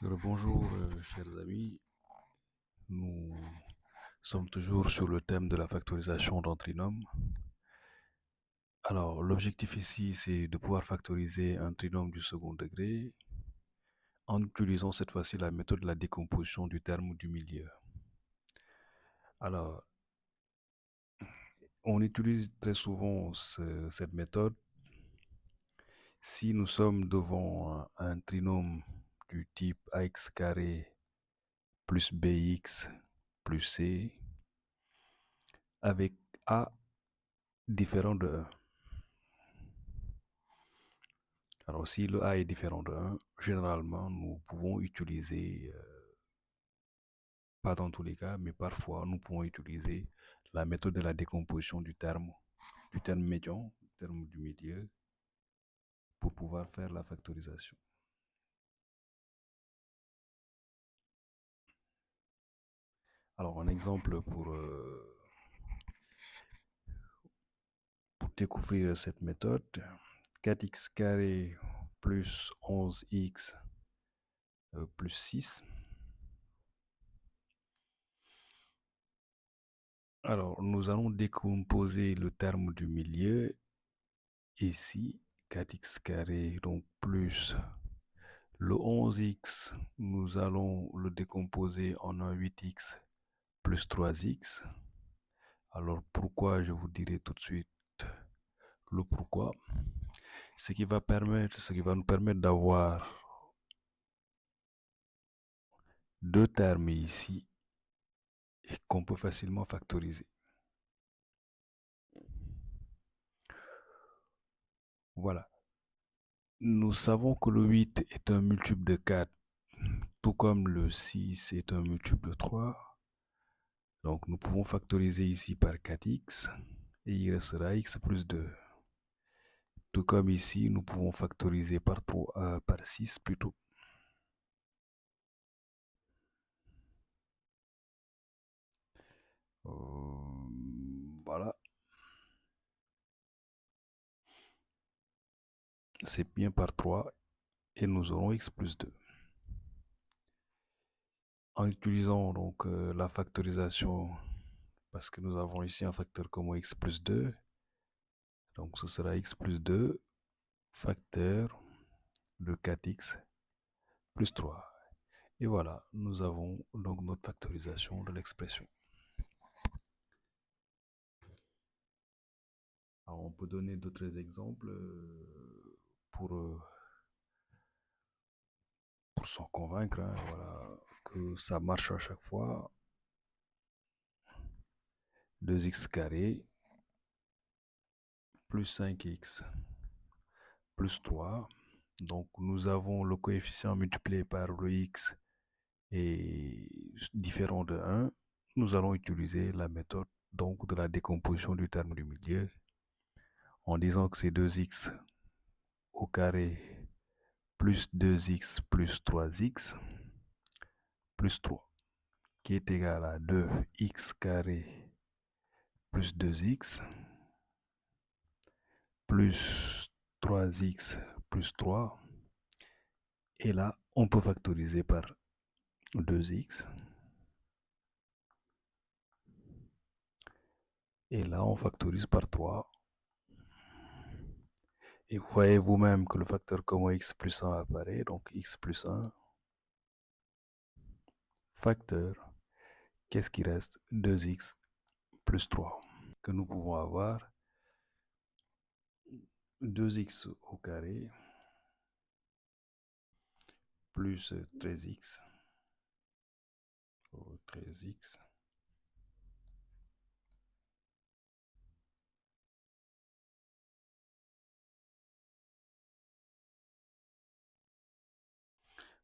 Bonjour, chers amis. Nous sommes toujours sur le thème de la factorisation d'un trinôme. Alors, l'objectif ici, c'est de pouvoir factoriser un trinôme du second degré en utilisant cette fois-ci la méthode de la décomposition du terme du milieu. Alors, on utilise très souvent cette méthode si nous sommes devant un trinôme du type ax carré plus bx plus c avec a différent de 1. Alors, si le A est différent de 1, généralement, nous pouvons utiliser, pas dans tous les cas, mais parfois, nous pouvons utiliser la méthode de la décomposition du terme médian, du terme du milieu, pour pouvoir faire la factorisation. Alors, un exemple pour découvrir cette méthode, 4x carré plus 11x plus 6. Alors, nous allons décomposer le terme du milieu ici, 4x carré, donc plus le 11x, nous allons le décomposer en un 8x plus 3x. Alors, pourquoi, je vous dirai tout de suite le pourquoi. Ce qui va nous permettre d'avoir deux termes ici et qu'on peut facilement factoriser. Voilà. Nous savons que le 8 est un multiple de 4, tout comme le 6 est un multiple de 3. Donc, nous pouvons factoriser ici par 4x et il restera x plus 2. Tout comme ici, nous pouvons factoriser par 6 plutôt. Voilà. C'est bien par 3 et nous aurons x plus 2. En utilisant donc la factorisation, parce que nous avons ici un facteur commun x plus 2, donc ce sera x plus 2 facteur de 4x plus 3. Et voilà, nous avons donc notre factorisation de l'expression. Alors, on peut donner d'autres exemples pour s'en convaincre, hein, voilà, que ça marche à chaque fois. 2x carré plus 5x plus 3. Donc, nous avons le coefficient multiplié par le x est différent de 1. Nous allons utiliser la méthode donc de la décomposition du terme du milieu en disant que c'est 2x au carré plus 2x plus 3x plus 3 qui est égal à 2x carré plus 2x plus 3x plus 3. Et là, on peut factoriser par 2x. Et là, on factorise par 3. Et vous voyez vous-même que le facteur commun x plus 1 apparaît. Donc x plus 1 facteur. Qu'est-ce qui reste? 2x plus 3. Que nous pouvons avoir 2x au carré plus 13x. 13x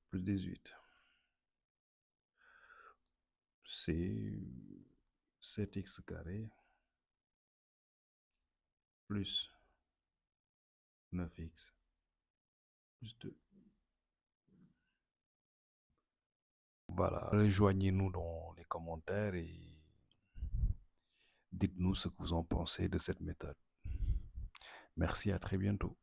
plus 18. C'est 7x carré plus 9x plus 2. Voilà, rejoignez-nous dans les commentaires et dites-nous ce que vous en pensez de cette méthode. Merci, à très bientôt.